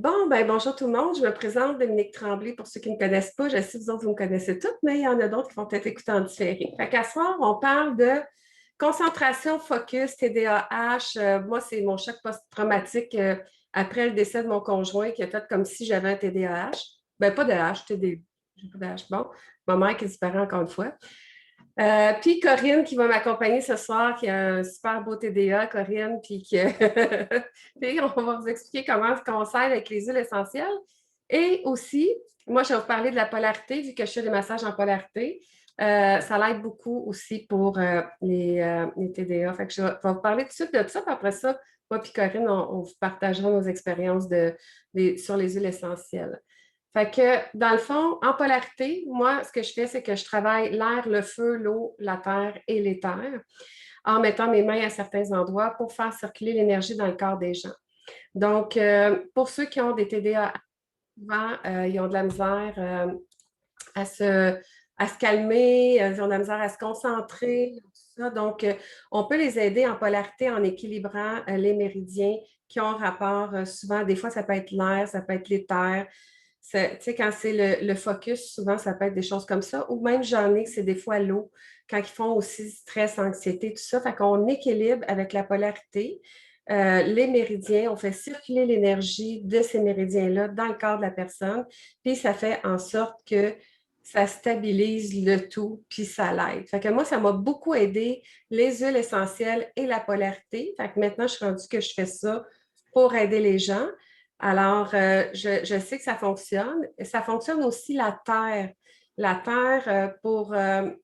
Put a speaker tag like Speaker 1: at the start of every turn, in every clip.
Speaker 1: Bon, ben bonjour tout le monde. Je me présente Dominique Tremblay pour ceux qui ne me connaissent pas. Je sais que vous autres, vous me connaissez toutes, mais il y en a d'autres qui vont peut-être écouter en différé. Fait qu'à ce soir, on parle de concentration, focus, TDAH. Moi, c'est mon choc post-traumatique après le décès de mon conjoint qui a fait comme si j'avais un TDAH. Ben, pas de H, TDAH. J'ai pas de H. Bon, ma mère qui disparaît encore une fois. Puis Corinne qui va m'accompagner ce soir, qui a un super beau TDA, Corinne, puis on va vous expliquer comment on conseille avec les huiles essentielles. Et aussi, moi, je vais vous parler de la polarité, vu que je fais des massages en polarité. Ça l'aide beaucoup aussi pour les TDA. Fait que je vais vous parler tout de suite de ça, puis après ça, moi et Corinne, on vous partagera nos expériences sur les huiles essentielles. Fait que, dans le fond, en polarité, moi, ce que je fais, c'est que je travaille l'air, le feu, l'eau, la terre et l'éther en mettant mes mains à certains endroits pour faire circuler l'énergie dans le corps des gens. Donc, pour ceux qui ont des TDA, souvent, ils ont de la misère à se, à se calmer, ils ont de la misère à se concentrer, tout ça. Donc, on peut les aider en polarité en équilibrant les méridiens qui ont rapport souvent, des fois, ça peut être l'air, ça peut être l'éther. Tu sais, quand c'est le focus, souvent, ça peut être des choses comme ça. Ou même j'en ai que c'est des fois l'eau, quand ils font aussi stress, anxiété, tout ça. Fait qu'on équilibre avec la polarité. Les méridiens, on fait circuler l'énergie de ces méridiens-là dans le corps de la personne, puis ça fait en sorte que ça stabilise le tout, puis ça l'aide. Fait que moi, ça m'a beaucoup aidé, les huiles essentielles et la polarité. Fait que maintenant, je suis rendue que je fais ça pour aider les gens. Alors, je sais que ça fonctionne. Ça fonctionne aussi la terre. La terre, tu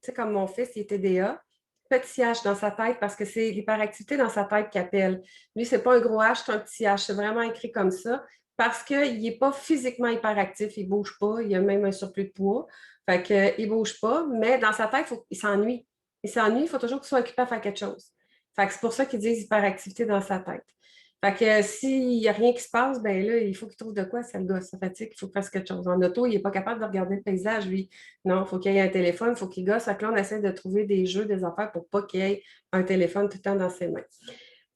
Speaker 1: sais, comme mon fils, il est TDA, petit H dans sa tête parce que c'est l'hyperactivité dans sa tête qui appelle. Lui, c'est pas un gros H, c'est un petit H. C'est vraiment écrit comme ça parce qu'il n'est pas physiquement hyperactif, il ne bouge pas, il a même un surplus de poids. Fait qu'il ne bouge pas, mais dans sa tête, il s'ennuie. Il s'ennuie, il faut toujours qu'il soit occupé à faire quelque chose. Fait que c'est pour ça qu'ils disent hyperactivité dans sa tête. Fait que s'il n'y a rien qui se passe, ben là, il faut qu'il trouve de quoi, ça le gosse, ça fatigue, il faut qu'il fasse quelque chose. En auto, il n'est pas capable de regarder le paysage, lui. Non, il faut qu'il ait un téléphone, il faut qu'il gosse. Fait que là, on essaie de trouver des jeux, des affaires pour pas qu'il ait un téléphone tout le temps dans ses mains.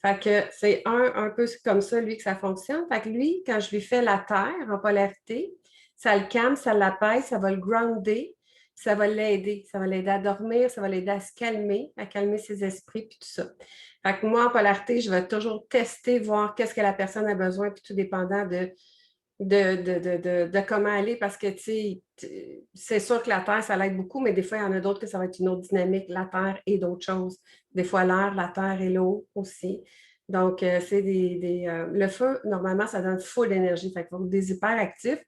Speaker 1: Fait que c'est un peu comme ça, lui, que ça fonctionne. Fait que lui, quand je lui fais la terre en polarité, ça le calme, ça l'apaise, ça va le grounder, ça va l'aider. Ça va l'aider à dormir, ça va l'aider à calmer ses esprits, puis tout ça. Fait que moi, en polarité, je vais toujours tester, voir qu'est-ce que la personne a besoin, puis tout dépendant de comment aller, parce que, tu sais, c'est sûr que la terre, ça l'aide beaucoup, mais des fois, il y en a d'autres que ça va être une autre dynamique, la terre et d'autres choses. Des fois, l'air, la terre et l'eau aussi. Donc, c'est le feu, normalement, ça donne full d'énergie. Fait que pour des hyperactifs,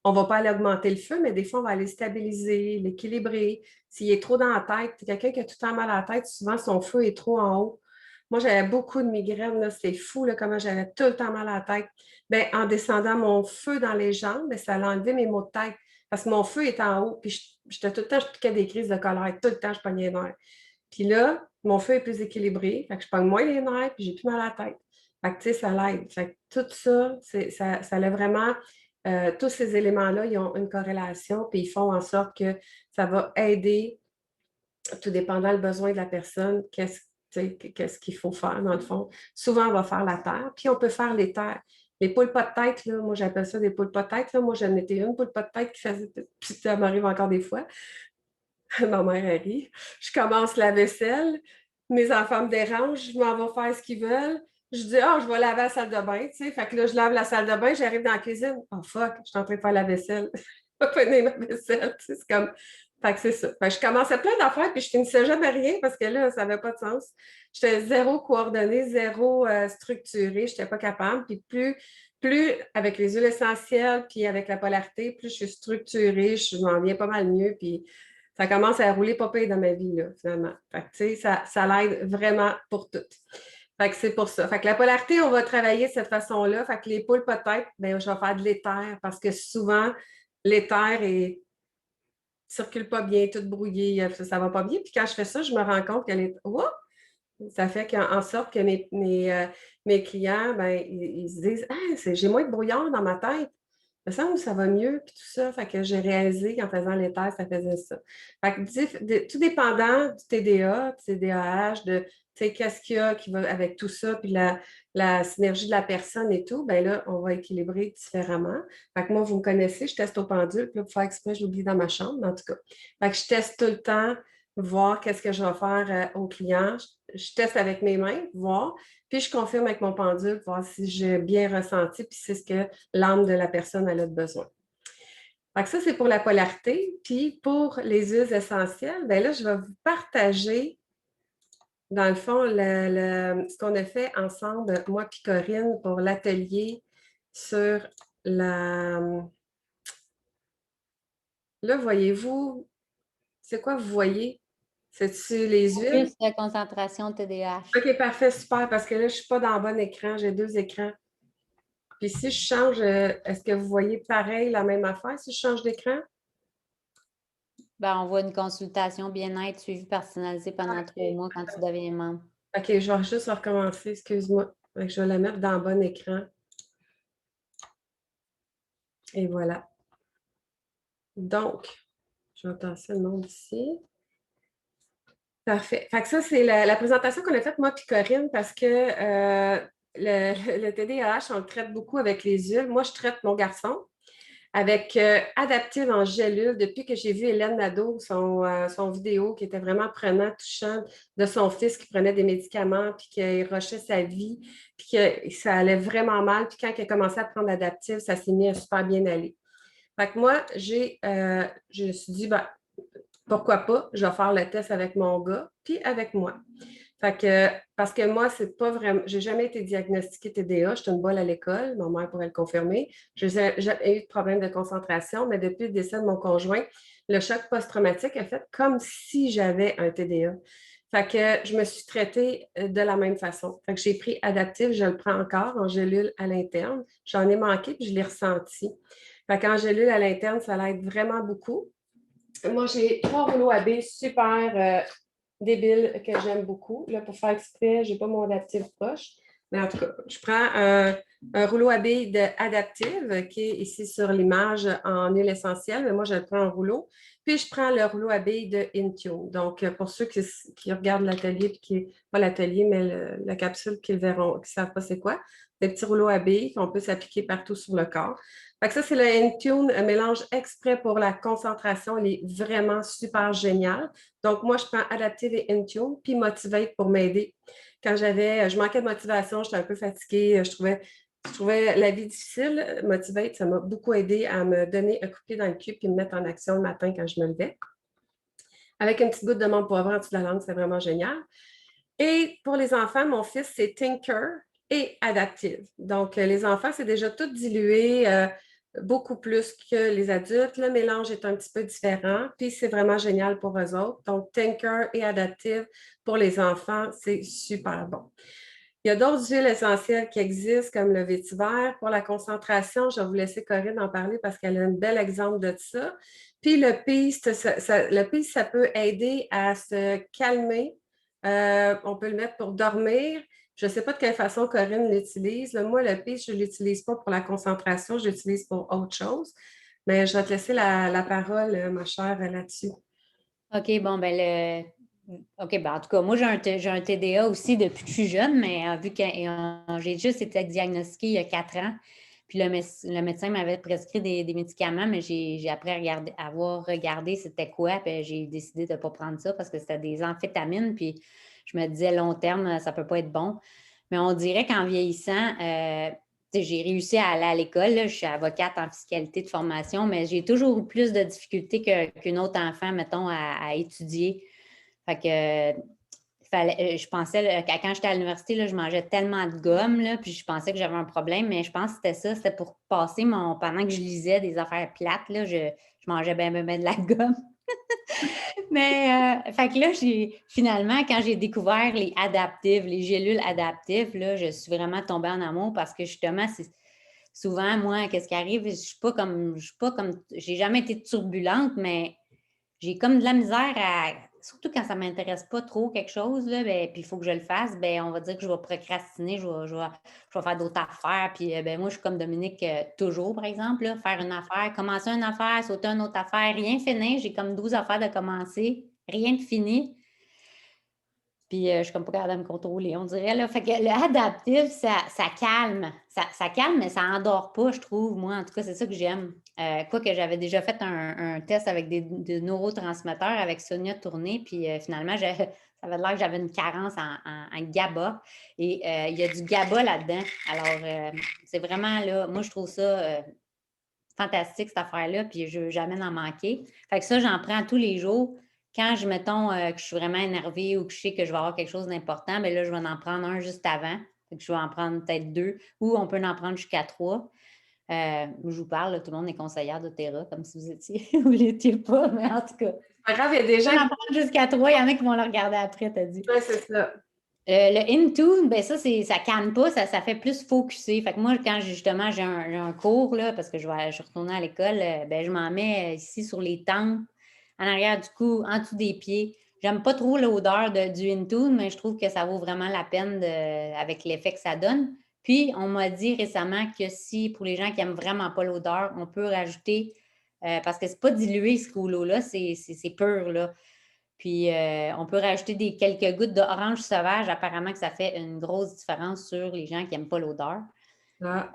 Speaker 1: on ne va pas aller augmenter le feu, mais des fois, on va aller stabiliser, l'équilibrer. S'il est trop dans la tête, quelqu'un qui a tout le temps mal à la tête, souvent, son feu est trop en haut. Moi, j'avais beaucoup de migraines, là. C'était fou, là, comment j'avais tout le temps mal à la tête. Bien, en descendant mon feu dans les jambes, bien, ça a enlevé mes maux de tête. Parce que mon feu est en haut, puis j'étais tout le temps, je piquais des crises de colère. Tout le temps, je pognais les nerfs. Puis là, mon feu est plus équilibré, fait que je pogne moins les nerfs, puis j'ai plus mal à la tête. Fait que, tu sais, ça l'aide. Fait que tout ça, ça a vraiment, tous ces éléments-là, ils ont une corrélation, puis ils font en sorte que ça va aider, tout dépendant le besoin de la personne, qu'est-ce qu'il faut faire, dans le fond. Souvent, on va faire la terre, puis on peut faire les terres. Les poules pas de tête, là, moi j'appelle ça des poules pas de tête. Là. Moi, j'en étais une poule pas de tête qui faisait, puis ça m'arrive encore des fois. Ma mère, elle rit. Je commence la vaisselle. Mes enfants me dérangent. Je m'en vais faire ce qu'ils veulent. Je dis, ah, je vais laver la salle de bain, tu sais. Fait que là, je lave la salle de bain, j'arrive dans la cuisine. Oh, fuck, je suis en train de faire la vaisselle. Je vais finir ma vaisselle, tu sais. C'est comme. Fait que c'est ça. Fait que je commençais plein d'affaires, puis je finissais jamais rien parce que là, ça n'avait pas de sens. J'étais zéro coordonnée, zéro structurée. Je n'étais pas capable. Puis plus avec les huiles essentielles, puis avec la polarité, plus je suis structurée, je m'en viens pas mal mieux. Puis ça commence à rouler pas pire dans ma vie, là, finalement. Fait que, tu sais, ça l'aide vraiment pour tout. Fait que c'est pour ça. Fait que la polarité, on va travailler de cette façon-là. Fait que les poules peut-être, ben, je vais faire de l'éther parce que souvent, l'éther circule pas bien, tout brouillé, ça va pas bien. Puis quand je fais ça, je me rends compte qu'elle est. Oups! Ça fait en sorte que mes clients, ben, ils se disent ah, j'ai moins de brouillard dans ma tête. Me semble que ça va mieux, puis tout ça. Fait que j'ai réalisé qu'en faisant les tests, ça faisait ça. Fait que tout dépendant du TDA, du TDAH, tu sais, qu'est-ce qu'il y a qui va avec tout ça, puis la synergie de la personne et tout, bien là, on va équilibrer différemment. Fait que moi, vous me connaissez, je teste au pendule, puis là, pour faire exprès, je l'oublie dans ma chambre, mais en tout cas. Fait que je teste tout le temps, voir qu'est-ce que je vais faire au client. Je teste avec mes mains, voir, puis je confirme avec mon pendule, voir si j'ai bien ressenti, puis c'est ce que l'âme de la personne elle a besoin. Fait que ça, c'est pour la polarité. Puis pour les huiles essentielles, bien là, je vais vous partager, dans le fond, ce qu'on a fait ensemble, moi et Corinne, pour l'atelier sur la... Là, voyez-vous, c'est quoi vous voyez? C'est-tu les huiles?
Speaker 2: Plus de concentration TDAH.
Speaker 1: OK, parfait, super, parce que là, je ne suis pas dans le bon écran, j'ai 2 écrans. Puis si je change, est-ce que vous voyez pareil la même affaire si je change d'écran?
Speaker 2: Ben, on voit une consultation bien-être suivie personnalisée pendant 3
Speaker 1: OK.
Speaker 2: mois quand tu deviens membre.
Speaker 1: OK, je vais juste recommencer, excuse-moi. Fait que je vais la mettre dans le bon écran. Et voilà. Donc, je vais tasser le nom ici. Parfait. Fait que ça, c'est la présentation qu'on a faite, moi et Corinne, parce que le TDAH, on le traite beaucoup avec les huiles. Moi, je traite mon garçon avec Adaptive en gélule. Depuis que j'ai vu Hélène Nadeau, son vidéo qui était vraiment prenant, touchant de son fils qui prenait des médicaments, puis qu'il rushait sa vie, puis que ça allait vraiment mal. Puis quand il a commencé à prendre Adaptive, ça s'est mis à super bien aller. Fait que moi, je me suis dit, ben, pourquoi pas, je vais faire le test avec mon gars, puis avec moi. Fait que, parce que moi, c'est pas vraiment, j'ai jamais été diagnostiquée TDA, j'étais une bolle à l'école, ma mère pourrait le confirmer. Je n'ai jamais eu de problème de concentration, mais depuis le décès de mon conjoint, le choc post-traumatique a fait comme si j'avais un TDA. Fait que je me suis traitée de la même façon. Fait que j'ai pris Adaptive, je le prends encore en gélule à l'interne. J'en ai manqué, puis je l'ai ressenti. Fait qu'en gélule à l'interne, ça l'aide vraiment beaucoup. Moi, j'ai 3 rouleaux à billes super débiles que j'aime beaucoup. Là, pour faire exprès, je n'ai pas mon adaptif proche. Mais en tout cas, je prends un rouleau à billes d'Adaptive qui est ici sur l'image en huile essentielle, mais moi, je le prends en rouleau. Puis, je prends le rouleau à billes de Intune. Donc, pour ceux qui regardent l'atelier, puis qui, pas l'atelier, mais la capsule, qui le verront, qui ne savent pas c'est quoi, des petits rouleaux à billes qu'on peut s'appliquer partout sur le corps. Fait que ça, c'est le Intune, un mélange exprès pour la concentration. Il est vraiment super génial. Donc, moi, je prends Adaptive et Intune, puis Motivate pour m'aider. Quand je manquais de motivation, j'étais un peu fatiguée, je trouvais la vie difficile. Motivate, ça m'a beaucoup aidé à me donner un coup de pied dans le cul puis me mettre en action le matin quand je me levais. Avec une petite goutte de menthe poivrée en dessous de la langue, c'est vraiment génial. Et pour les enfants, mon fils, c'est Tinker et Adaptive. Donc, les enfants, c'est déjà tout dilué, beaucoup plus que les adultes. Le mélange est un petit peu différent, puis c'est vraiment génial pour eux autres. Donc, Tinker et Adaptive pour les enfants, c'est super bon. Il y a d'autres huiles essentielles qui existent, comme le vétiver. Pour la concentration, je vais vous laisser Corinne en parler parce qu'elle a un bel exemple de ça. Puis le piste, ça peut aider à se calmer. On peut le mettre pour dormir. Je ne sais pas de quelle façon Corinne l'utilise. Moi, le piste, je ne l'utilise pas pour la concentration, je l'utilise pour autre chose. Mais je vais te laisser la parole, ma chère, là-dessus.
Speaker 2: OK, bon, ben OK, ben en tout cas, moi, j'ai un TDA aussi depuis que je suis jeune, mais vu que j'ai juste été diagnostiquée il y a 4 ans, puis le médecin m'avait prescrit des médicaments, mais j'ai après avoir regardé c'était quoi, puis j'ai décidé de ne pas prendre ça parce que c'était des amphétamines, puis je me disais long terme, ça ne peut pas être bon. Mais on dirait qu'en vieillissant, j'ai réussi à aller à l'école. Je suis avocate en fiscalité de formation, mais j'ai toujours eu plus de difficultés qu'un autre enfant, mettons, à étudier. Fait que je pensais quand j'étais à l'université, là, je mangeais tellement de gomme, là, puis je pensais que j'avais un problème, mais je pense que c'était ça, c'était pour passer pendant que je lisais des affaires plates, là, je mangeais bien de la gomme. Mais, fait que là, finalement, quand j'ai découvert les adaptives, les gélules adaptives, là, je suis vraiment tombée en amour parce que justement, c'est souvent, moi, qu'est-ce qui arrive? J'ai jamais été turbulente, mais j'ai comme de la misère surtout quand ça ne m'intéresse pas trop quelque chose, là, ben, puis il faut que je le fasse, ben, on va dire que je vais procrastiner, je vais faire d'autres affaires. Puis ben, moi, je suis comme Dominique, toujours, par exemple, là, faire une affaire, commencer une affaire, sauter une autre affaire, rien finir. J'ai comme 12 affaires de commencer, rien de fini. Puis je suis comme pas capable de me contrôler, on dirait. Là. Fait que le adaptif, ça calme. Ça calme, mais ça endort pas, je trouve. Moi, en tout cas, c'est ça que j'aime. Quoique j'avais déjà fait un test avec des neurotransmetteurs avec Sonia Tourné, puis finalement, ça avait l'air que j'avais une carence en GABA. Et il y a du GABA là-dedans. Alors, c'est vraiment là, moi, je trouve ça fantastique, cette affaire-là, puis je ne veux jamais en manquer. Fait que ça, j'en prends tous les jours. Quand mettons, que je suis vraiment énervée ou que je sais que je vais avoir quelque chose d'important, bien là, je vais en prendre un juste avant. Fait que je vais en prendre peut-être 2 ou on peut en prendre jusqu'à 3. Je vous parle, là, tout le monde est conseillère d'Otera, comme si vous étiez, vous ne l'étiez pas, mais en tout cas.
Speaker 1: C'est pas grave, il y a des gens
Speaker 2: On en prendre jusqu'à 3, il y en a qui vont le regarder après, t'as dit.
Speaker 1: Oui, c'est ça.
Speaker 2: Le Intune, ben ça calme pas, ça fait plus focusser. Fait que moi, quand justement j'ai un cours, là, parce que je suis retournée à l'école, ben, je m'en mets ici sur les tempes, en arrière du cou, en dessous des pieds. J'aime pas trop l'odeur du Intune, mais je trouve que ça vaut vraiment la peine avec l'effet que ça donne. Puis, on m'a dit récemment que si, pour les gens qui n'aiment vraiment pas l'odeur, on peut rajouter, parce que c'est pas dilué ce rouleau-là, c'est pur, là. Puis, on peut rajouter quelques gouttes d'orange sauvage. Apparemment que ça fait une grosse différence sur les gens qui n'aiment pas l'odeur.
Speaker 1: Ah.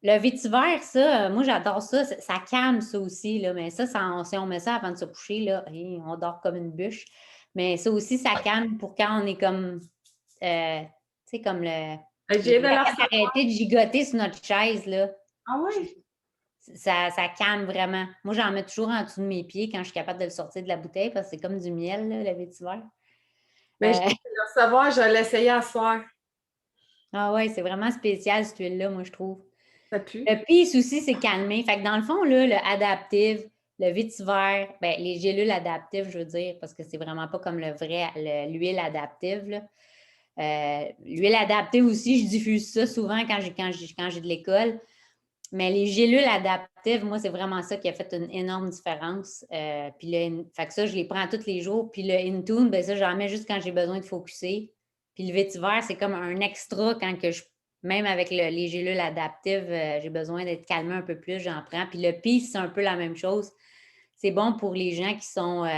Speaker 2: Le vétiver, ça, moi, j'adore ça. Ça calme, ça aussi. Là, mais ça, si on met ça avant de se coucher, là, on dort comme une bûche. Mais ça aussi, ça calme pour quand on est comme, tu sais, comme
Speaker 1: J'ai de leur savoir.
Speaker 2: arrêter de gigoter sur notre chaise, là.
Speaker 1: Ah oui?
Speaker 2: Ça calme vraiment. Moi, j'en mets toujours en dessous de mes pieds quand je suis capable de le sortir de la bouteille parce que c'est comme du miel, là, le vétiver.
Speaker 1: Mais j'ai de leur savoir, je vais l'essayer à soir.
Speaker 2: Ah ouais, c'est vraiment spécial, cette huile-là, moi, je trouve.
Speaker 1: Ça pue.
Speaker 2: Le peace aussi, c'est calmé. Fait que dans le fond, là, le adaptive, le vétiver, ben, les gélules adaptives, je veux dire, parce que c'est vraiment pas comme l'huile adaptive, là. L'huile adaptive aussi, je diffuse ça souvent quand j'ai de l'école. Mais les gélules adaptives, moi, c'est vraiment ça qui a fait une énorme différence. Puis fait que ça, je les prends tous les jours. Puis le Intune, ben ça, j'en mets juste quand j'ai besoin de focusser. Puis le vétiver, c'est comme un extra quand même avec les gélules adaptives, j'ai besoin d'être calmé un peu plus, j'en prends. Puis le peace, c'est un peu la même chose. C'est bon pour les gens qui sont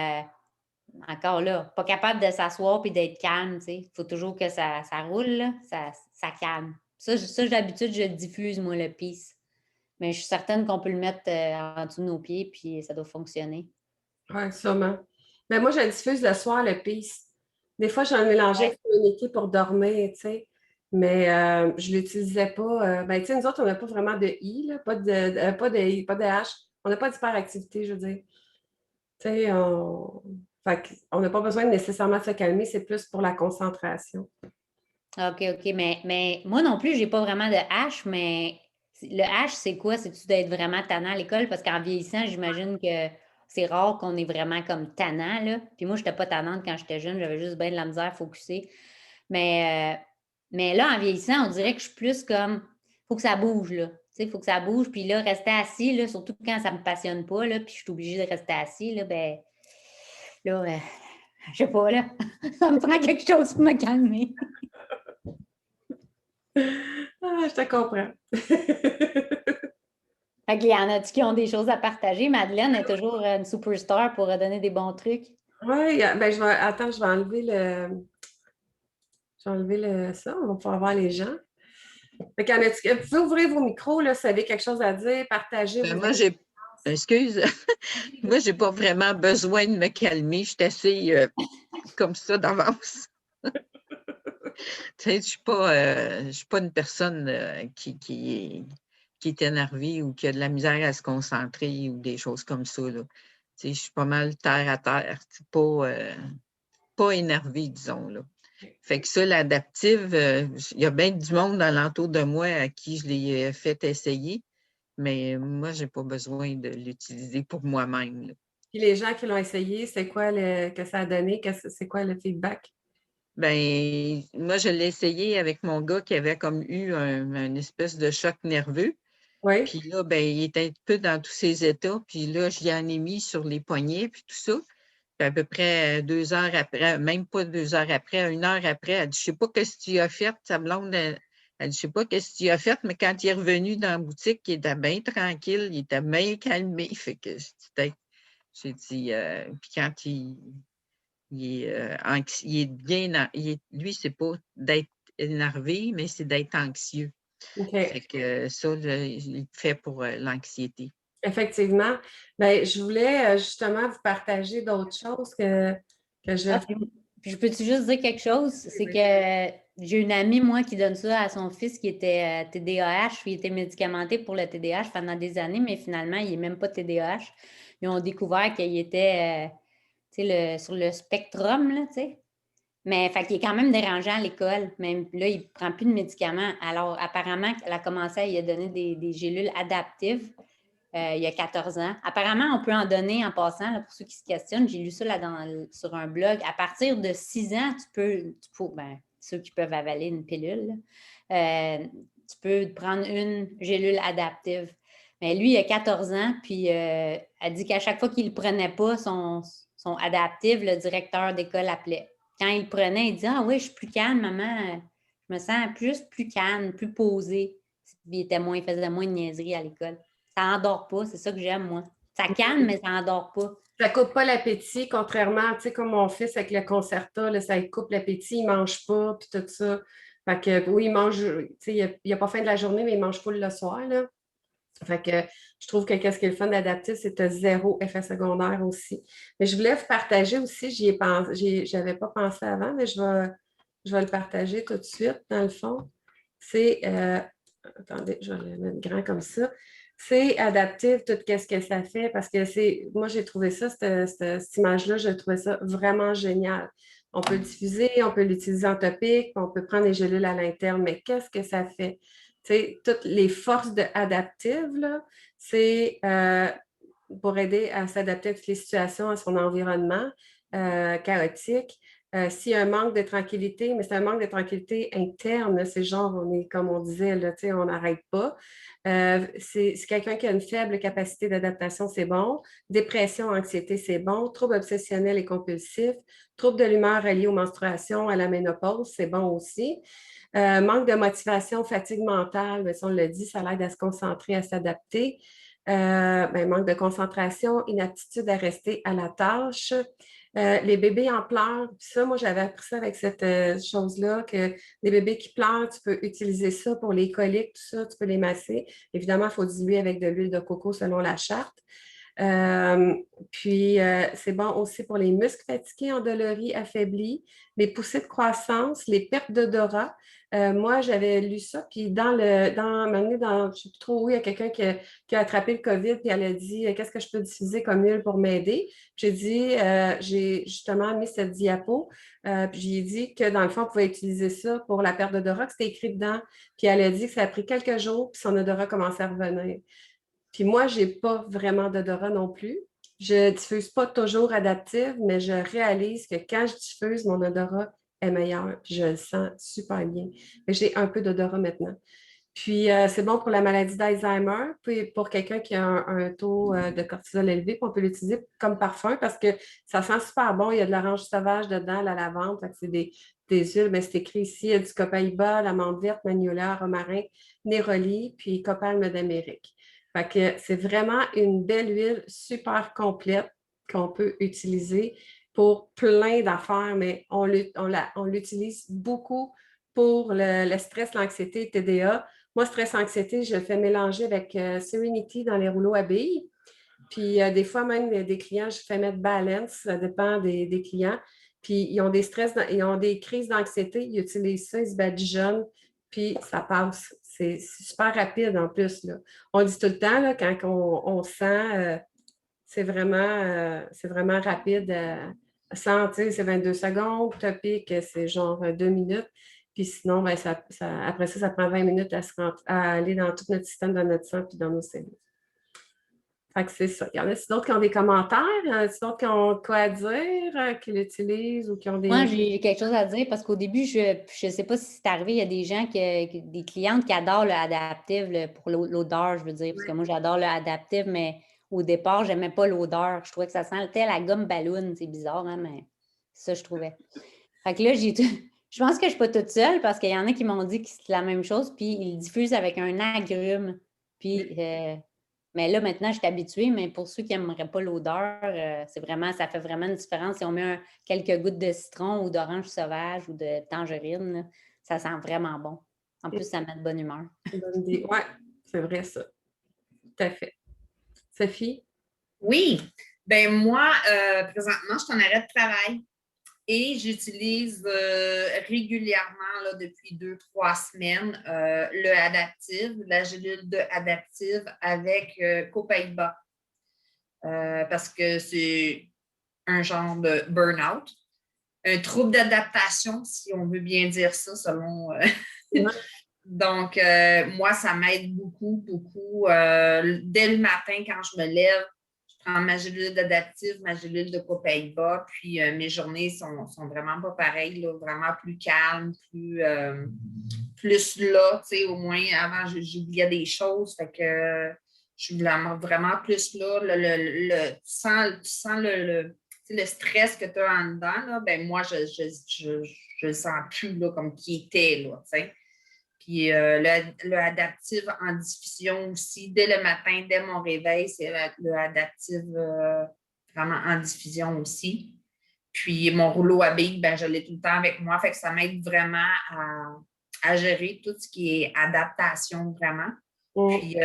Speaker 2: encore là, pas capables de s'asseoir puis d'être calme. Il faut toujours que ça roule, là, ça calme. Ça, d'habitude, je le diffuse, moi, le peace. Mais je suis certaine qu'on peut le mettre en dessous de nos pieds, puis ça doit fonctionner.
Speaker 1: Oui, sûrement. Mais moi, je diffuse le soir, le peace. Des fois, j'en mélangeais avec une équipe pour dormir, tu sais. Mais je ne l'utilisais pas. Ben, tu sais, nous autres, on n'a pas vraiment de I, là, pas de I, pas de H. On n'a pas d'hyperactivité, je veux dire. Tu sais, on n'a pas besoin de nécessairement de se calmer, c'est plus pour la concentration.
Speaker 2: OK, OK. Mais moi non plus, j'ai pas vraiment de H, mais le H, c'est quoi? C'est-tu d'être vraiment tannant à l'école? Parce qu'en vieillissant, j'imagine que c'est rare qu'on est vraiment comme tannant, là. Puis moi, je n'étais pas tannante quand j'étais jeune, j'avais juste bien de la misère à focusser. Mais là, en vieillissant, on dirait que je suis plus comme, faut que ça bouge, là. Tu sais, il faut que ça bouge. Puis là, rester assis, là, surtout quand ça ne me passionne pas, là, puis je suis obligée de rester assis, là, ben, là, je sais pas, là, ça me prend quelque chose pour me calmer.
Speaker 1: Ah, je te comprends.
Speaker 2: Fait qu'il y en a-tu qui ont des choses à partager? Madeleine est toujours une superstar pour donner des bons trucs.
Speaker 1: Oui, ben attends, je vais enlever ça, on va pouvoir voir les gens. Fait vous pouvez ouvrir vos micros, là, si vous avez quelque chose à dire, partager vos
Speaker 3: moi, excuse, moi, j'ai pas vraiment besoin de me calmer. Je suis assez comme ça d'avance. Tu sais, je suis pas une personne qui est énervée ou qui a de la misère à se concentrer ou des choses comme ça, là. Tu sais, je suis pas mal terre à terre, pas énervée, disons, là. Fait que ça, l'adaptive, il y a bien du monde alentour de moi à qui je l'ai fait essayer, mais moi, j'ai pas besoin de l'utiliser pour moi-même, là.
Speaker 1: Puis les gens qui l'ont essayé, c'est quoi que ça a donné? C'est quoi le feedback?
Speaker 3: Ben, moi, je l'ai essayé avec mon gars qui avait comme eu un espèce de choc nerveux.
Speaker 1: Oui.
Speaker 3: Puis là, ben, il était un peu dans tous ses états. Puis là, je l'ai en ai mis sur les poignets, puis tout ça. Puis à peu près 2 heures après, même pas 2 heures après, 1 heure après, elle dit, je sais pas qu'est-ce que tu as fait, sa blonde, elle dit, je sais pas qu'est-ce que tu as fait, mais quand il est revenu dans la boutique, il était bien tranquille, il était bien calmé. Fait que j'ai dit, puis quand il est bien, lui, c'est pas d'être énervé, mais c'est d'être anxieux.
Speaker 1: OK.
Speaker 3: Fait que ça, il le fait pour l'anxiété.
Speaker 1: Effectivement. Ben, je voulais justement vous partager d'autres choses que je...
Speaker 2: Ah, puis je peux-tu juste dire quelque chose? C'est
Speaker 1: Oui.
Speaker 2: que j'ai une amie, moi, qui donne ça à son fils qui était TDAH, puis il était médicamenté pour le TDAH pendant des années, mais finalement, il n'est même pas TDAH. Ils ont découvert qu'il était tu sais, sur le spectrum, là, tu sais. Mais fait qu'il est quand même dérangeant à l'école. Même là, il ne prend plus de médicaments. Alors, apparemment, elle a commencé à lui donner des gélules adaptives il y a 14 ans. Apparemment, on peut en donner en passant, là, pour ceux qui se questionnent. J'ai lu ça là sur un blog. À partir de 6 ans, ben, ceux qui peuvent avaler une pilule, tu peux prendre une gélule adaptive. Mais lui, il a 14 ans, puis elle dit qu'à chaque fois qu'il ne prenait pas son adaptive, le directeur d'école appelait. Quand il le prenait, il dit « Ah oui, je suis plus calme, maman. Je me sens plus calme, plus posé. » Il faisait moins de niaiseries à l'école. Ça n'endort pas, c'est ça que j'aime, moi. Ça calme, mais ça n'endort pas.
Speaker 1: Ça coupe pas l'appétit, contrairement, tu sais, comme mon fils avec le Concerta, là, ça lui coupe l'appétit, il mange pas, puis tout ça. Fait que oui, il mange, tu sais, il a pas faim de la journée, mais il mange full le soir, là. Fait que je trouve que qu'est-ce qui est le fun d'adaptif, c'est que tu as zéro effet secondaire aussi. Mais je voulais vous partager aussi, j'y ai pensé, j'avais pas pensé avant, mais je vais le partager tout de suite, dans le fond. C'est, attendez, je vais le mettre grand comme ça. C'est adaptif, tout ce que ça fait, parce que moi j'ai trouvé ça, cette image-là, j'ai trouvé ça vraiment génial. On peut le diffuser, on peut l'utiliser en topique, on peut prendre les gélules à l'interne, mais qu'est-ce que ça fait? Tu sais, toutes les forces adaptives, là, c'est pour aider à s'adapter à toutes les situations, à son environnement chaotique. S'il y a un manque de tranquillité, mais c'est un manque de tranquillité interne, c'est genre, on est, comme on disait, là, on n'arrête pas. C'est quelqu'un qui a une faible capacité d'adaptation, c'est bon. Dépression, anxiété, c'est bon. Troubles obsessionnels et compulsifs. Troubles de l'humeur reliés aux menstruations, à la ménopause, c'est bon aussi. Manque de motivation, fatigue mentale, bien, si on le dit, ça l'aide à se concentrer, à s'adapter. Manque de concentration, inaptitude à rester à la tâche. Les bébés en pleurs, ça, moi, j'avais appris ça avec cette chose-là, que les bébés qui pleurent, tu peux utiliser ça pour les coliques, tout ça, tu peux les masser. Évidemment, il faut diluer avec de l'huile de coco selon la charte. C'est bon aussi pour les muscles fatigués, endoloris, affaiblis, les poussées de croissance, les pertes d'odorat. Moi, j'avais lu ça, puis je ne sais plus trop où, il y a quelqu'un qui a attrapé le COVID, puis elle a dit qu'est-ce que je peux diffuser comme huile pour m'aider. J'ai dit j'ai justement mis cette diapo, puis j'ai dit que dans le fond, on pouvait utiliser ça pour la perte d'odorat, que c'était écrit dedans. Puis elle a dit que ça a pris quelques jours, puis son odorat commençait à revenir. Puis moi, je n'ai pas vraiment d'odorat non plus. Je ne diffuse pas toujours adaptive, mais je réalise que quand je diffuse, mon odorat est meilleur. Puis je le sens super bien. J'ai un peu d'odorat maintenant. Puis c'est bon pour la maladie d'Alzheimer, puis pour quelqu'un qui a un taux de cortisol élevé, puis on peut l'utiliser comme parfum parce que ça sent super bon. Il y a de l'orange sauvage dedans, la lavande, fait que c'est des huiles, mais c'est écrit ici, il y a du copaïba, l'amande verte, magnolia, romarin, néroli, puis copalme d'Amérique. Fait que c'est vraiment une belle huile super complète qu'on peut utiliser pour plein d'affaires, mais on l'utilise beaucoup pour le stress, l'anxiété, le TDA. Moi, stress, anxiété, je le fais mélanger avec Serenity dans les rouleaux à billes. Puis des fois, même des clients, je fais mettre Balance, ça dépend des clients. Puis ils ont des stress, ils ont des crises d'anxiété, ils utilisent ça, ils se badigeonnent, puis ça passe. C'est super rapide en plus, là. On dit tout le temps, là, quand on sent, c'est vraiment rapide. Sentir, c'est 22 secondes. Topique, c'est genre 2 minutes. Puis sinon, ben, après ça prend 20 minutes à aller dans tout notre système, dans notre sang puis dans nos cellules. Fait que c'est ça. Il y en a d'autres qui ont des commentaires, d'autres qui ont quoi à dire, qui l'utilisent ou qui ont des...
Speaker 2: Moi, j'ai quelque chose à dire parce qu'au début, je ne sais pas si c'est arrivé, il y a des gens, des clientes qui adorent le adaptive pour l'odeur, je veux dire, parce que moi, j'adore le adaptive, mais au départ, je n'aimais pas l'odeur. Je trouvais que ça sentait la gomme ballon. C'est bizarre, hein, mais ça, je trouvais. Fait que là, je pense que je ne suis pas toute seule parce qu'il y en a qui m'ont dit que c'est la même chose, puis ils le diffusent avec un agrume. Puis, Mais là, maintenant, je suis habituée, mais pour ceux qui n'aimeraient pas l'odeur, ça fait vraiment une différence. Si on met quelques gouttes de citron ou d'orange sauvage ou de tangerine, là, ça sent vraiment bon. En plus, ça met de bonne humeur.
Speaker 1: Bonne idée. Ouais, c'est vrai ça. Tout à fait. Sophie?
Speaker 4: Oui. Ben moi, présentement, je suis en arrêt de travail et j'utilise régulièrement, là, depuis 2, 3 semaines, le Adaptive, la gélule de Adaptive avec Copaiba. Parce que c'est un genre de burn-out, un trouble d'adaptation, si on veut bien dire ça, selon. Donc, moi, ça m'aide beaucoup, beaucoup. Dès le matin, quand je me lève, je prends ma gélule d'adaptive, ma gélule de Copaiba, puis mes journées sont vraiment pas pareilles, là, vraiment plus calmes, plus là, tu sais, au moins, avant, j'oubliais des choses, fait que je suis vraiment plus là. Tu sens le stress que tu as en dedans, là, ben moi, je le sens plus là, comme qui était, là, tu sais. Puis le adaptive en diffusion aussi, dès le matin, dès mon réveil, c'est le adaptive vraiment en diffusion aussi. Puis mon rouleau à billes, ben, je l'ai tout le temps avec moi, fait que ça m'aide vraiment à gérer tout ce qui est adaptation vraiment. Puis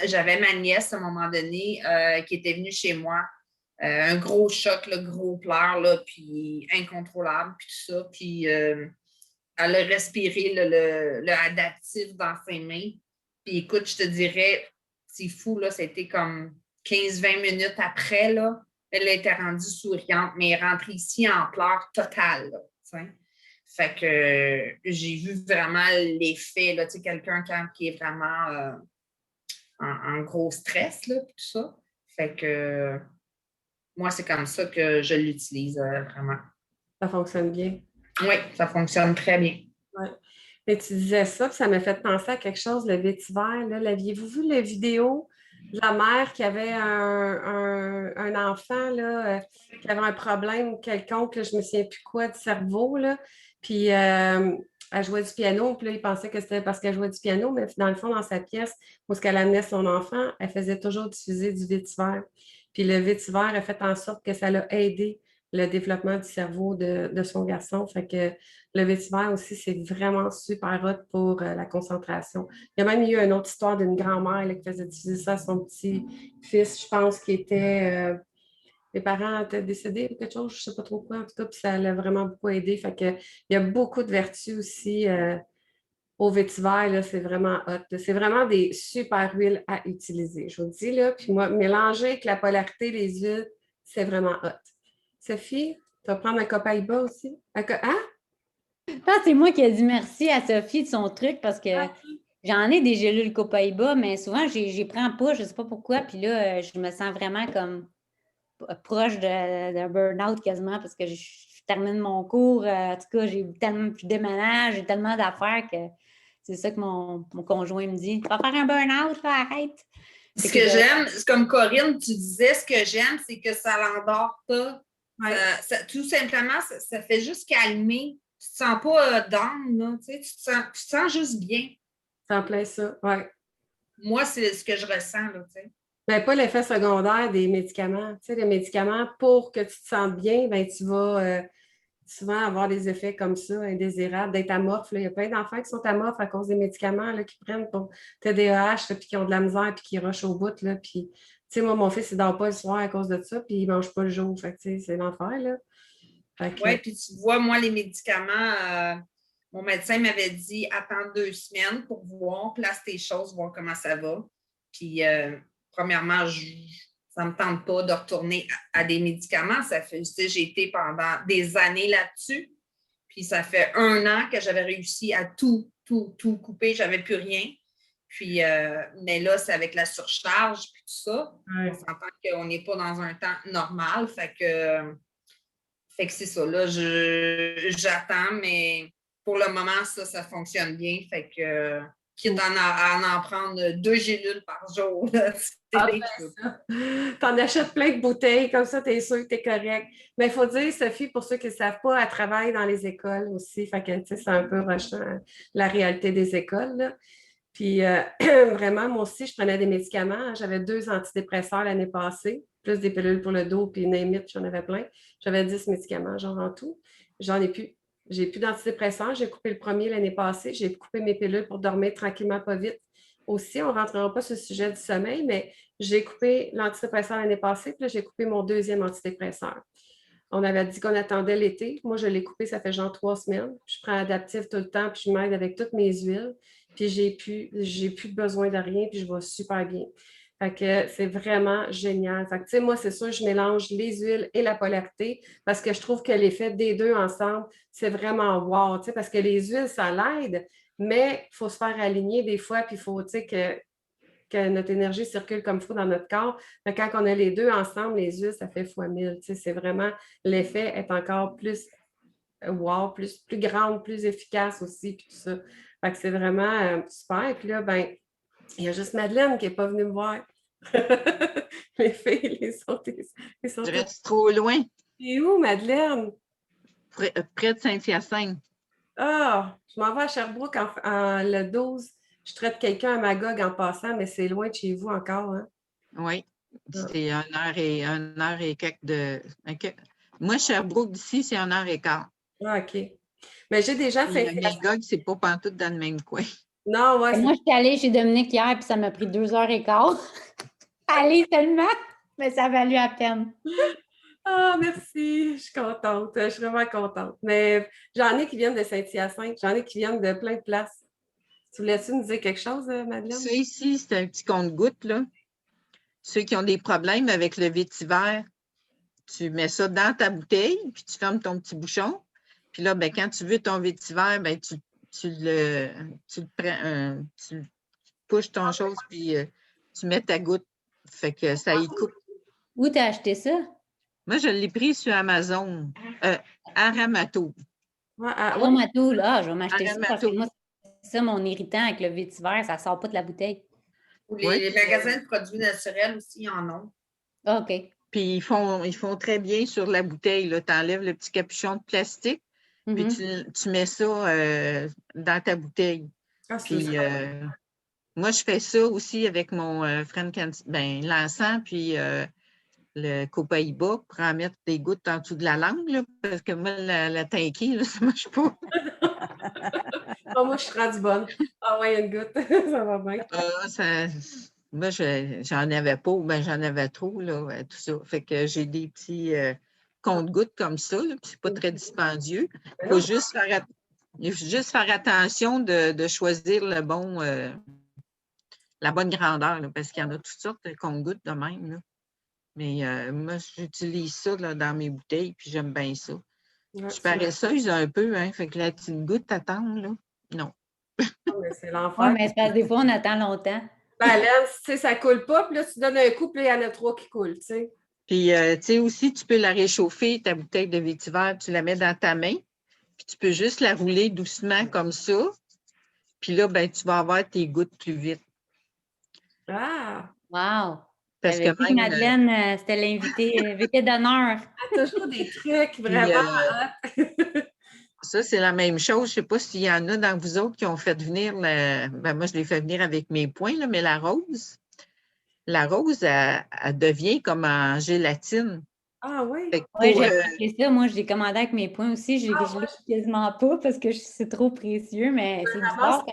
Speaker 4: j'avais ma nièce à un moment donné qui était venue chez moi. Un gros choc, le gros pleur, là, puis incontrôlable, puis tout ça. Puis elle a respiré le adaptif dans ses mains. Puis écoute, je te dirais, c'est fou, là, c'était comme 15-20 minutes après, là, elle était rendue souriante, mais elle est rentrée ici en pleurs totales, là, t'sais. Fait que j'ai vu vraiment l'effet, là, tu sais, quelqu'un qui est vraiment en gros stress, là, tout ça. Fait que moi, c'est comme ça que je l'utilise vraiment.
Speaker 1: Ça fonctionne bien.
Speaker 4: Oui, ça fonctionne très bien.
Speaker 1: Ouais. Mais tu disais ça, puis ça m'a fait penser à quelque chose, le vétiver. L'aviez-vous vu la vidéo de la mère qui avait un enfant là, qui avait un problème quelconque, là, je ne me souviens plus quoi, du cerveau, là, puis elle jouait du piano, puis là, il pensait que c'était parce qu'elle jouait du piano, mais dans le fond, dans sa pièce, où elle amenait son enfant, elle faisait toujours diffuser du vétiver. Puis le vétiver a fait en sorte que ça l'a aidé le développement du cerveau de son garçon. Fait que le vétiver aussi, c'est vraiment super hot pour la concentration. Il y a même eu une autre histoire d'une grand-mère là, qui faisait diffuser ça à son petit-fils, je pense, qui était... les parents étaient décédés ou quelque chose, je ne sais pas trop quoi, en tout cas, puis ça l'a vraiment beaucoup aidé. Fait que, il y a beaucoup de vertus aussi au vétiver, là, c'est vraiment hot. C'est vraiment des super huiles à utiliser, je vous le dis, là. Puis moi, mélanger avec la polarité des huiles, c'est vraiment hot. Sophie, tu vas prendre un Copaiba aussi? Hein?
Speaker 2: C'est moi qui ai dit merci à Sophie de son truc parce que j'en ai des gélules Copaiba, mais souvent, j'y prends pas, je ne sais pas pourquoi. Puis là, je me sens vraiment comme proche d'un burn-out quasiment parce que je termine mon cours. En tout cas, je déménage, j'ai tellement d'affaires que c'est ça que mon conjoint me dit. Tu vas faire un burn-out, là, arrête.
Speaker 4: Ce que j'aime, comme Corinne, tu disais, ce que j'aime, c'est que ça l'endort pas.
Speaker 1: Ouais.
Speaker 4: Tout simplement, ça fait juste calmer. Tu ne te sens pas down, là, tu te sens juste bien.
Speaker 1: C'est en plein ça, oui.
Speaker 4: Moi, c'est ce que je ressens, là, tu sais.
Speaker 1: Ben, pas l'effet secondaire des médicaments. Tu sais, les médicaments, pour que tu te sentes bien, ben, tu vas souvent avoir des effets comme ça, indésirables, d'être amorphe. Là. Il y a plein d'enfants qui sont amorphes à cause des médicaments là, qu'ils prennent pour TDAH, puis qui ont de la misère, puis qui rushent au bout. Là, puis, tu sais, moi, mon fils, il ne dort pas le soir à cause de ça, puis il ne mange pas le jour. Fait que, tu sais, c'est l'enfer, là.
Speaker 4: Oui, puis tu vois, moi, les médicaments, mon médecin m'avait dit attends 2 semaines pour voir, place tes choses, voir comment ça va. Puis, premièrement, ça ne me tente pas de retourner à des médicaments. Ça fait, tu sais, j'ai été pendant des années là-dessus. Puis, ça fait 1 an que j'avais réussi à tout couper. Je n'avais plus rien. Puis, mais là, c'est avec la surcharge puis tout ça.
Speaker 1: Ouais.
Speaker 4: On s'entend qu'on n'est pas dans un temps normal. Fait que c'est ça. Là, j'attends, mais pour le moment, ça fonctionne bien. Fait que quitte à en prendre 2 gélules par jour,
Speaker 1: T'en achètes plein de bouteilles, comme ça, tu es sûr que tu es correct. Mais il faut dire, Sophie, pour ceux qui ne savent pas, elle travaille dans les écoles aussi. Fait que, tu sais, c'est un peu rushant, la réalité des écoles, là. Puis vraiment, moi aussi, je prenais des médicaments. J'avais 2 antidépresseurs l'année passée, plus des pilules pour le dos, puis name it, j'en avais plein. J'avais 10 médicaments, genre en tout. J'en ai plus. J'ai plus d'antidépresseurs. J'ai coupé le premier l'année passée. J'ai coupé mes pilules pour dormir tranquillement, pas vite. Aussi, on ne rentrera pas sur le sujet du sommeil, mais j'ai coupé l'antidépresseur l'année passée, puis là, j'ai coupé mon deuxième antidépresseur. On avait dit qu'on attendait l'été. Moi, je l'ai coupé, ça fait genre 3 semaines. Je prends Adaptive tout le temps, puis je m'aide avec toutes mes huiles. Puis j'ai plus besoin de rien, puis je vais super bien. Fait que c'est vraiment génial. Fait que, tu sais, moi, c'est sûr, je mélange les huiles et la polarité parce que je trouve que l'effet des deux ensemble, c'est vraiment wow, tu sais, parce que les huiles, ça l'aide, mais il faut se faire aligner des fois, puis il faut, tu sais, que notre énergie circule comme il faut dans notre corps. Mais quand on a les deux ensemble, les huiles, ça fait fois 1000. Tu sais, c'est vraiment, l'effet est encore plus wow, plus grande, plus efficace aussi, puis tout ça. Fait que c'est vraiment super. Et puis là, ben, il y a juste Madeleine qui n'est pas venue me voir. Les filles, ils sont
Speaker 3: Je
Speaker 1: toutes.
Speaker 3: reste trop loin,
Speaker 1: Et où, Madeleine?
Speaker 3: près de Saint-Hyacinthe.
Speaker 1: Ah, je m'en vais à Sherbrooke le 12. Je traite quelqu'un à Magog en passant, mais c'est loin de chez vous encore, hein?
Speaker 3: Oui,
Speaker 1: Ah,
Speaker 3: c'est 1 heure et quelques de. Moi, Sherbrooke d'ici, c'est 1 heure et quart.
Speaker 1: ah, OK. Mais j'ai des gens de
Speaker 3: Puis le
Speaker 1: Saint-Hyacinthe.
Speaker 3: Magog, c'est pas pantoute dans le même coin.
Speaker 1: Non, ouais,
Speaker 2: Et moi, je suis allée chez Dominique hier, puis ça m'a pris 2h15. Allez seulement, mais ça a valu la peine.
Speaker 1: Ah, merci, je suis contente, je suis vraiment contente. Mais j'en ai qui viennent de Saint-Hyacinthe, j'en ai qui viennent de plein de places. Tu voulais-tu nous dire quelque chose, Madeleine?
Speaker 3: Ça ici, c'est un petit compte-gouttes, là. Ceux qui ont des problèmes avec le vétiver, tu mets ça dans ta bouteille, puis tu fermes ton petit bouchon. Puis là, ben, quand tu veux ton vétiver, ben, tu le prends, tu pushes ton chose, puis tu mets ta goutte. Fait que ça y coupe.
Speaker 2: Où t'as acheté ça?
Speaker 3: Moi, je l'ai pris sur Amazon, à Ramato.
Speaker 1: Ouais, ah, ouais.
Speaker 2: Ramato, là, je vais m'acheter ça parce que
Speaker 3: Ramato.
Speaker 2: moi, c'est ça mon irritant avec le vétiver, ça sort pas de la bouteille.
Speaker 4: Ou
Speaker 3: Oui.
Speaker 4: les magasins de produits naturels aussi en ont.
Speaker 2: Ah, OK.
Speaker 3: Puis ils font très bien sur la bouteille. Tu enlèves le petit capuchon de plastique, puis tu mets ça dans ta bouteille.
Speaker 1: Ah, c'est
Speaker 3: Puis moi, je fais ça aussi avec mon l'encens, puis le copaïba pour en mettre des gouttes en dessous de la langue, là, parce que moi, la tanky, là, ça ne marche pas.
Speaker 1: Ah, moi, je suis rendue bonne. Ah ouais, une goutte, ça va bien.
Speaker 3: Moi, j'en avais pas, ou bien j'en avais trop, là, tout ça. Fait que j'ai des petits compte-gouttes comme ça, là, puis c'est pas très dispendieux. Il faut juste faire attention de choisir la bonne grandeur, là, parce qu'il y en a toutes sortes de compte-gouttes de même, là. Mais moi, j'utilise ça là, dans mes bouteilles, puis j'aime bien ça.
Speaker 1: Ouais,
Speaker 3: Je suis paresseuse un peu, hein, fait que la petite goutte t'attend, là. Non.
Speaker 1: c'est
Speaker 2: Oui,
Speaker 1: l'enfer.
Speaker 2: mais c'est parce que des fois, on attend longtemps.
Speaker 1: Ben, Hélène, tu sais, ça coule pas, puis là, tu donnes un coup, puis là, il y en a 3 qui coulent, tu sais.
Speaker 3: Puis, tu sais, aussi, tu peux la réchauffer, ta bouteille de vétiver, tu la mets dans ta main, puis tu peux juste la rouler doucement comme ça. Puis là, ben, tu vas avoir tes gouttes plus vite.
Speaker 1: Ah!
Speaker 2: Wow!
Speaker 3: Parce
Speaker 2: J'avais
Speaker 3: que
Speaker 2: dit que
Speaker 3: même.
Speaker 2: Madeleine, c'était l'invité d'honneur.
Speaker 1: Toujours des trucs
Speaker 3: Puis,
Speaker 1: vraiment.
Speaker 3: ça, c'est la même chose. Je ne sais pas s'il y en a dans vous autres qui ont fait venir, ben, moi, je l'ai fait venir avec mes poings, là, mais la rose, elle devient comme en gélatine.
Speaker 1: Ah oui?
Speaker 3: Fait que
Speaker 2: Oui,
Speaker 3: pour,
Speaker 2: j'ai acheté ça. Moi, je l'ai commandé avec mes points aussi. Je l'ai quasiment pas parce que c'est trop précieux, mais c'est bizarre.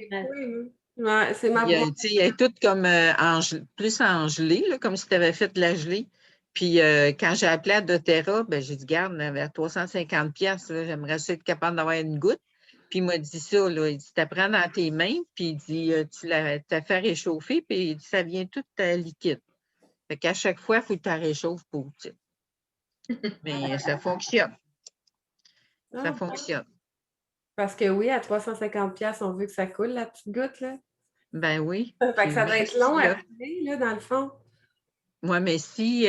Speaker 1: Ouais, c'est ma
Speaker 3: tu sais, elle est toute comme plus engelée, là, comme si tu avais fait de la gelée. Puis quand j'ai appelé à doTERRA, ben, j'ai dit, garde, vers 350 pièces, j'aimerais ça être capable d'avoir une goutte. Puis il m'a dit ça, là, il dit, tu prends dans tes mains, puis il dit, tu la fais réchauffer, puis il dit, ça vient tout liquide. Fait qu'à chaque fois, il faut que tu la réchauffes pour, tu sais. Mais ça fonctionne. Ça fonctionne.
Speaker 1: Parce que oui, à 350$, on veut que ça coule, la petite goutte, là.
Speaker 3: Ben oui.
Speaker 1: Fait que ça va être long à
Speaker 3: là,
Speaker 1: couler, là, dans le fond.
Speaker 3: Oui, mais si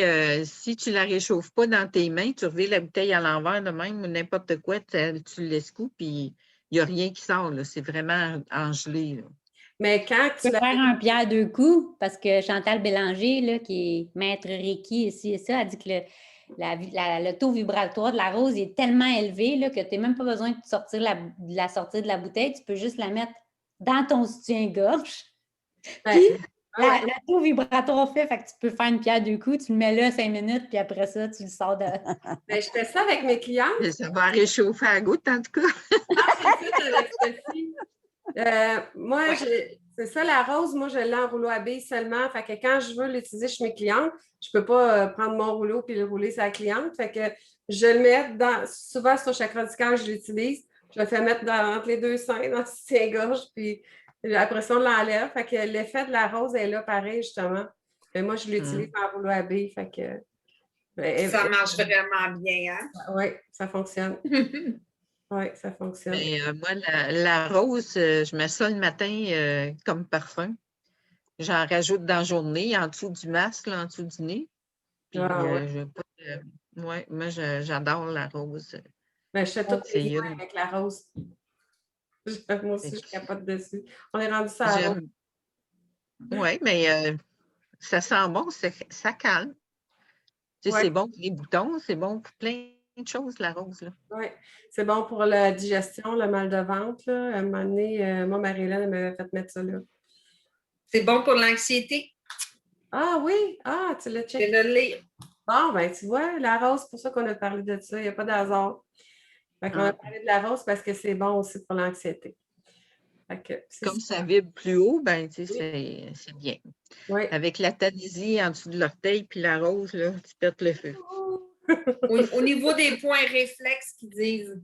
Speaker 3: tu ne la réchauffes pas dans tes mains, tu revires la bouteille à l'envers de même ou n'importe quoi, tu le laisses couper, puis il n'y a rien qui sort. C'est vraiment engelé. Là.
Speaker 1: Mais quand
Speaker 2: Tu
Speaker 1: tu
Speaker 2: peux faire un pierre deux coups parce que Chantal Bélanger, là, qui est maître Reiki ici et ça, a dit que le taux vibratoire de la rose est tellement élevé là, que tu n'as même pas besoin de sortir de la sortie de la bouteille. Tu peux juste la mettre dans ton soutien-gorge. Puis,
Speaker 1: Ouais.
Speaker 2: la taux vibratoire fait que tu peux faire une pierre deux coups, tu le mets là 5 minutes, puis après ça, tu le sors de.
Speaker 1: Ben, je fais ça avec mes clientes.
Speaker 3: Mais ça va réchauffer à goutte, en tout cas.
Speaker 1: J'ai fait avec ceci. Moi, c'est ça, la rose, moi, je l'ai en rouleau à billes seulement. Fait que quand je veux l'utiliser chez mes clientes, je ne peux pas prendre mon rouleau et le rouler sur la cliente. Fait que je le mets souvent sur chakra du cœur, je l'utilise. Je le fais mettre entre les deux seins, dans le soutien-gorge, puis après ça, on l'enlève. Fait que l'effet de la rose est là, pareil, justement. Mais moi, je l'utilise en rouleau à billes. Fait que,
Speaker 4: Ça marche vraiment bien, hein?
Speaker 1: oui, ça fonctionne. Oui, ça fonctionne.
Speaker 3: Mais moi, la rose, je mets ça le matin comme parfum. J'en rajoute dans la journée, en dessous du masque, là, en dessous du nez. Puis, moi, j'adore la rose.
Speaker 1: Ben, je fais tous
Speaker 3: C'est
Speaker 1: les
Speaker 3: une.
Speaker 1: avec la rose. Moi aussi, je capote dessus. On est rendu ça à la rose.
Speaker 3: Oui, mais ça sent bon, ça calme. Tu sais,
Speaker 1: Ouais.
Speaker 3: c'est bon pour les boutons, c'est bon pour plein de choses, la rose.
Speaker 1: Oui, c'est bon pour la digestion, le mal de ventre. Là. À un moment donné, moi, Marie-Hélène, elle m'avait fait mettre ça là.
Speaker 4: C'est bon pour l'anxiété.
Speaker 1: Ah oui? Ah, tu l'as
Speaker 4: Je
Speaker 1: checké.
Speaker 4: vais le lire.
Speaker 1: Bon, ben tu vois, la rose, c'est pour ça qu'on a parlé de ça. Il n'y a pas d'hasard. Fait qu'on a parlé de la rose parce que c'est bon aussi pour l'anxiété.
Speaker 3: Comme ça vibre plus haut, ben, tu sais, c'est bien.
Speaker 1: Oui.
Speaker 3: Avec la tanisie en dessous de l'orteil puis la rose, là, tu perds le feu.
Speaker 4: Au niveau des points réflexes qu'ils disent.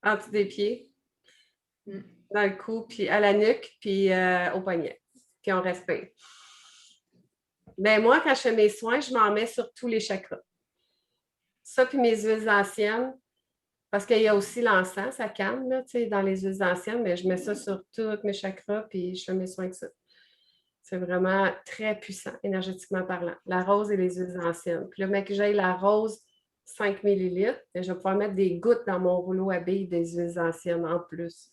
Speaker 1: En dessous des pieds, dans le cou, puis à la nuque, puis au poignet. Puis on respire. Ben moi, quand je fais mes soins, je m'en mets sur tous les chakras. Ça, puis mes huiles anciennes, parce qu'il y a aussi l'encens, ça calme, là, dans les huiles anciennes, mais je mets ça sur tous mes chakras, puis je fais mes soins avec ça. C'est vraiment très puissant, énergétiquement parlant. La rose et les huiles anciennes. Puis là, mec, que j'aille la rose 5 millilitres, je vais pouvoir mettre des gouttes dans mon rouleau à billes des huiles anciennes en plus.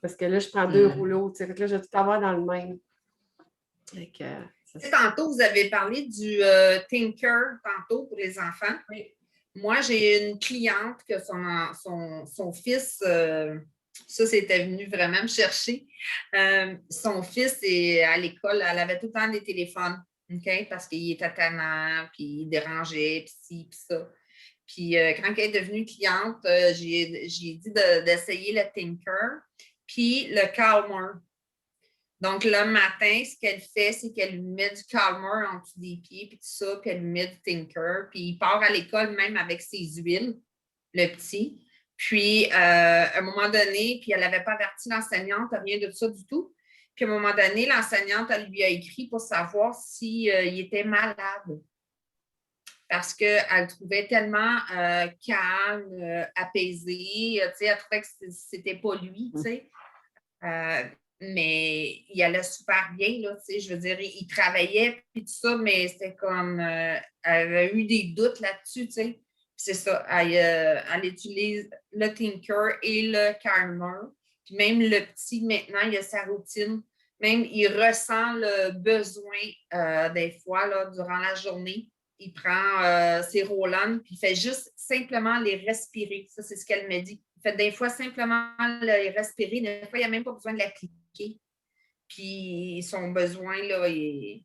Speaker 1: Parce que là, je prends 2 rouleaux, fait que là, je vais tout avoir dans le même.
Speaker 4: Tantôt, vous avez parlé du Tinker, tantôt, pour les enfants.
Speaker 1: Oui.
Speaker 4: Moi, j'ai une cliente que son fils, ça, c'était venu vraiment me chercher. Son fils, à l'école, elle avait tout le temps des téléphones, OK? Parce qu'il était tannant, puis il dérangeait, puis ci, puis ça. Puis quand elle est devenue cliente, j'ai dit d'essayer le Tinker, puis le Calmer. Donc, le matin, ce qu'elle fait, c'est qu'elle lui met du Calmer en dessous des pieds, puis tout ça, puis elle lui met du Tinker. Puis il part à l'école même avec ses huiles, le petit. Puis, à un moment donné, puis elle n'avait pas averti l'enseignante, rien de ça du tout. Puis, à un moment donné, l'enseignante, elle lui a écrit pour savoir s'il était malade. Parce qu'elle le trouvait tellement calme, apaisé. Elle trouvait que c'était pas lui, tu sais. Mais il allait super bien, là, tu sais, je veux dire, il travaillait, puis tout ça, mais c'était comme, elle avait eu des doutes là-dessus, tu sais. C'est ça, elle utilise le Tinker et le Calmer. Puis même le petit, maintenant, il a sa routine. Même, il ressent le besoin des fois, là, durant la journée. Il prend ses Roland, puis il fait juste simplement les respirer. Ça, c'est ce qu'elle me dit. Il fait des fois simplement les respirer. Des fois, il n'y a même pas besoin de l'appliquer. Puis son besoin, là, il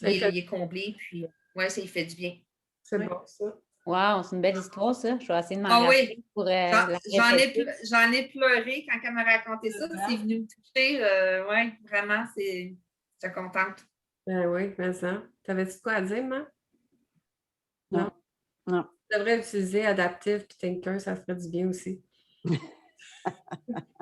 Speaker 4: est comblé. Puis, ouais, ça, il fait du bien.
Speaker 1: C'est bon, ça.
Speaker 2: Wow, c'est une belle histoire, ça. Je vais essayer de m'en
Speaker 4: rappeler
Speaker 2: pour
Speaker 4: j'en ai pleuré quand elle m'a raconté ça. C'est venu me toucher. Oui, vraiment, j'étais contente.
Speaker 1: Ben oui, mais ça. T'avais-tu quoi à dire, maman?
Speaker 2: Non. Non.
Speaker 1: Tu devrais utiliser Adaptive puis Tinker, ça ferait du bien aussi.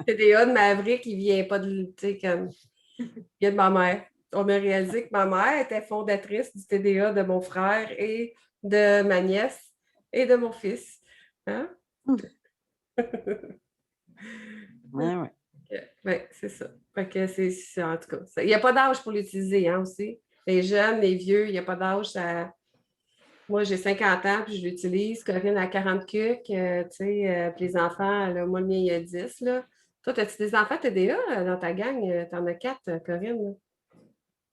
Speaker 1: TDA de Maverick, il vient pas de, tu sais, comme, il vient de ma mère. On a réalisé que ma mère était fondatrice du TDA de mon frère et de ma nièce et de mon fils. Hein?
Speaker 2: Ouais.
Speaker 1: Ouais, c'est ça. Fait que c'est en tout cas. Il n'y a pas d'âge pour l'utiliser, hein, aussi. Les jeunes, les vieux, il n'y a pas d'âge. Moi, j'ai 50 ans, puis je l'utilise. Corinne a 40 cucs, tu sais, puis les enfants, là, moi, le mien, il y a 10, là. Toi, as-tu des enfants TDA dans ta gang? T'en as 4, Corinne?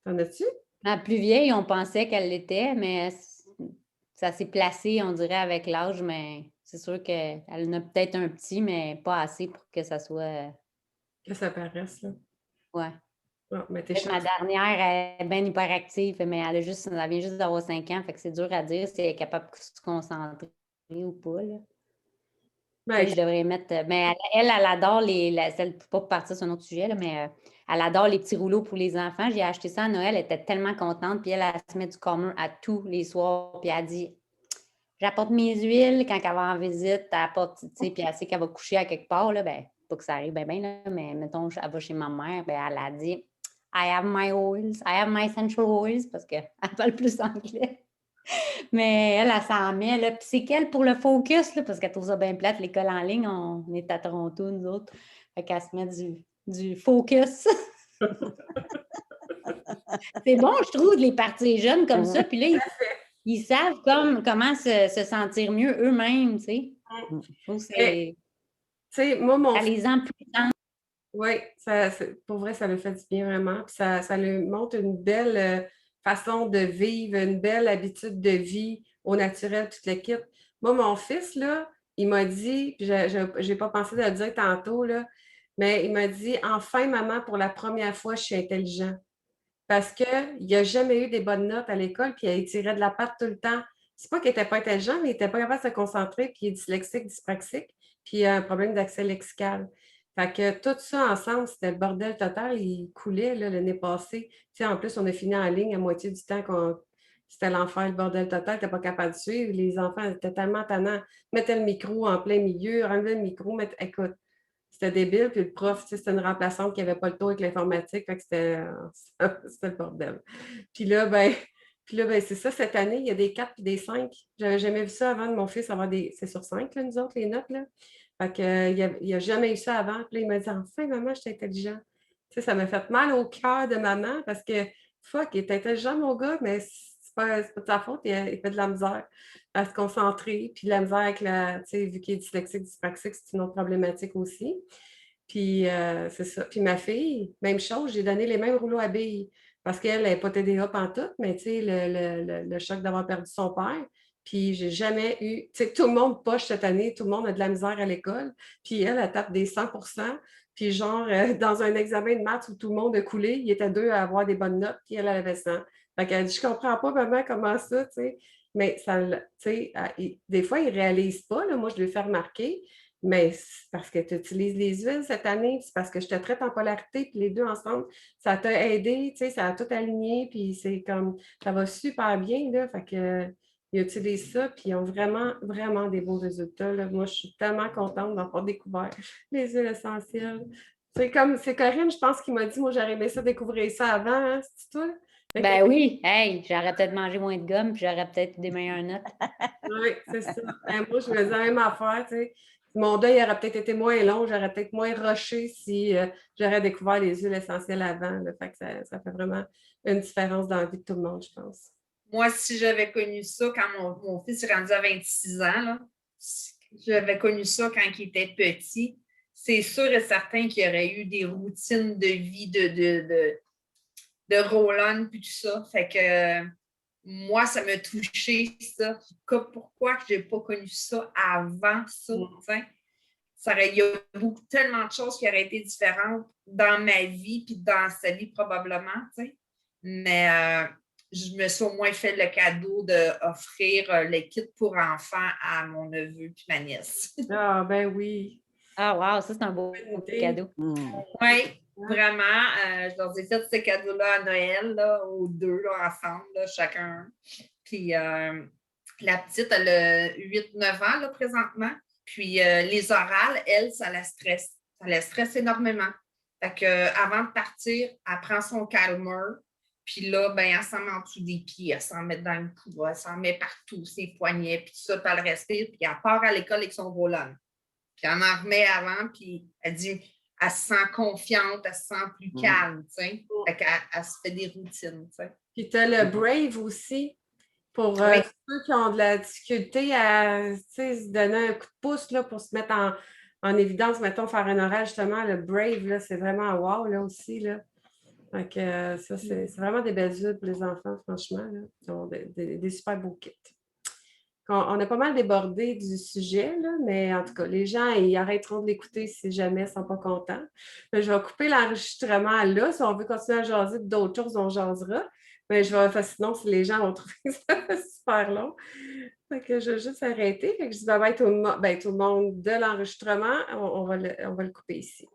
Speaker 1: T'en as-tu?
Speaker 2: La plus vieille, on pensait qu'elle l'était, mais ça s'est placé, on dirait, avec l'âge, mais c'est sûr qu'elle en a peut-être un petit, mais pas assez pour que ça soit...
Speaker 1: Que ça paraisse, là.
Speaker 2: Ouais.
Speaker 1: Ah, mais t'es
Speaker 2: Ma
Speaker 1: chanceux.
Speaker 2: dernière, elle est bien hyperactive, mais elle vient juste d'avoir 5 ans, fait que c'est dur à dire si elle est capable de se concentrer ou pas, là.
Speaker 1: Ben,
Speaker 2: Je devrais mettre. Mais elle adore elle peut pas partir sur un autre sujet, là, mais elle adore les petits rouleaux pour les enfants. J'ai acheté ça à Noël, elle était tellement contente. Puis elle se met du Calmer à tous les soirs. Puis elle dit j'apporte mes huiles quand elle va en visite, elle apporte, tu sais, puis elle sait qu'elle va coucher à quelque part, là, ben, pas que ça arrive bien, là, mais mettons, elle va chez ma mère, ben, elle a dit I have my oils, I have my essential oils, parce qu'elle parle plus anglais. Mais elle s'en met, là. Puis c'est qu'elle pour le focus, là, parce qu'elle trouve ça bien plate, l'école en ligne, on est à Toronto, nous autres. Fait qu'elle se met du focus. C'est bon, je trouve, de les partir jeunes comme ça. Puis là, ils savent comment se sentir mieux eux-mêmes, tu sais. Je trouve que
Speaker 1: tu sais, moi, mon
Speaker 2: ça les emplit.
Speaker 1: oui, pour vrai, ça le fait du bien vraiment. Puis ça lui montre une belle façon de vivre, une belle habitude de vie au naturel, toute l'équipe. Moi, mon fils, là, il m'a dit, puis je n'ai pas pensé de le dire tantôt, là, mais il m'a dit, enfin, maman, pour la première fois, je suis intelligent. Parce qu'il n'a jamais eu des bonnes notes à l'école, puis il tirait de la patte tout le temps. C'est pas qu'il n'était pas intelligent, mais il n'était pas capable de se concentrer, puis il est dyslexique, dyspraxique, puis il a un problème d'accès lexical. Fait que tout ça ensemble, c'était le bordel total. Il coulait là, l'année passée. Tu sais, en plus, on a fini en ligne à moitié du temps c'était l'enfer, le bordel total. Tu n'étais pas capable de suivre. Les enfants étaient tellement tannants. Mettaient le micro en plein milieu, enlevaient le micro, écoute. C'était débile, puis le prof, tu sais, c'était une remplaçante qui n'avait pas le tour avec l'informatique, fait que c'était le bordel. Puis là, ben, c'est ça, cette année, il y a des 4 et des 5. J'avais jamais vu ça avant de mon fils avoir des. C'est sur 5, là, nous autres, les notes, là. Fait que, il a jamais eu ça avant. Puis là, il m'a dit enfin, maman, je suis intelligent. Tu sais, ça m'a fait mal au cœur de maman parce que, fuck, il est intelligent, mon gars, mais c'est pas de sa faute, il fait de la misère à se concentrer. Puis de la misère avec tu sais, vu qu'il est dyslexique, dyspraxique, c'est une autre problématique aussi. Puis c'est ça. Puis ma fille, même chose, j'ai donné les mêmes rouleaux à billes parce qu'elle n'est pas TDA pantoute, mais tu sais, le choc d'avoir perdu son père. Puis j'ai jamais eu, tu sais, tout le monde poche cette année, tout le monde a de la misère à l'école. Puis elle tape des 100. Puis genre, dans un examen de maths où tout le monde a coulé, il était deux à avoir des bonnes notes, puis elle avait 100. Fait qu'elle dit, je comprends pas, maman, comment ça, tu sais. Mais ça, tu sais, des fois, ils ne réalisent pas, là, moi, je lui fais remarquer, mais c'est parce que tu utilises les huiles cette année, c'est parce que je te traite en polarité, puis les deux ensemble, ça t'a aidé, tu sais, ça a tout aligné, puis c'est comme, ça va super bien, là, fait que, ils utilisent ça, puis ils ont vraiment, vraiment des beaux résultats, là. Moi, je suis tellement contente d'avoir découvert les huiles essentielles. C'est Corinne, je pense, qui m'a dit, moi, j'aurais aimé ça découvrir ça avant, hein, c'est toi?
Speaker 2: Ben oui, hey, j'aurais peut-être mangé moins de gomme, puis j'aurais peut-être des meilleures notes.
Speaker 1: Oui, c'est ça. Moi, je me disais la même affaire, tu sais. Mon deuil aurait peut-être été moins long, j'aurais peut-être moins rushé si j'aurais découvert les huiles essentielles avant. Là. Fait que ça fait vraiment une différence dans la vie de tout le monde, je pense.
Speaker 4: Moi, si j'avais connu ça quand mon fils est rendu à 26 ans, là, si j'avais connu ça quand il était petit, c'est sûr et certain qu'il y aurait eu des routines de vie de roll-on puis tout ça. Fait que moi, ça m'a touché ça. Pourquoi je n'ai pas connu ça avant ça? Il y a tellement de choses qui auraient été différentes dans ma vie puis dans sa vie probablement. T'sais. Mais je me suis au moins fait le cadeau d'offrir le kit pour enfants à mon neveu puis ma nièce.
Speaker 1: Ah, ben oui.
Speaker 2: Ah, wow, ça, c'est un beau cadeau.
Speaker 4: Oui, vraiment. Je leur ai fait ce cadeau-là à Noël, là, aux deux, là, ensemble, là, chacun. Puis la petite, elle a 8-9 ans, là, présentement. Puis les orales, elle, ça la stresse. Ça la stresse énormément. Fait que, avant de partir, elle prend son calmeur. Puis là, ben, elle s'en met en dessous des pieds, elle s'en met dans le cou, elle s'en met partout, ses poignets, puis tout ça, puis elle respire, puis elle part à l'école avec son volant. Puis elle en remet avant, puis elle dit, elle se sent confiante, elle se sent plus calme, tu sais. Fait qu'elle se fait des routines, tu sais.
Speaker 1: Puis tu as le Brave aussi, pour
Speaker 4: Oui.
Speaker 1: ceux qui ont de la difficulté à se donner un coup de pouce là, pour se mettre en évidence, mettons, faire un oral, justement, le Brave, là, c'est vraiment un wow, là, aussi, là. Donc, ça, c'est vraiment des belles huiles pour les enfants, franchement, là. Ils ont des super beaux kits. On a pas mal débordé du sujet, là, mais en tout cas, les gens, ils arrêteront de l'écouter si jamais ils ne sont pas contents. Mais je vais couper l'enregistrement là. Si on veut continuer à jaser d'autres choses, on jasera. Mais sinon, si les gens vont trouver ça super long. Fait que je vais juste arrêter. Fait que je dis bye bye tout le monde de l'enregistrement. On va le couper ici.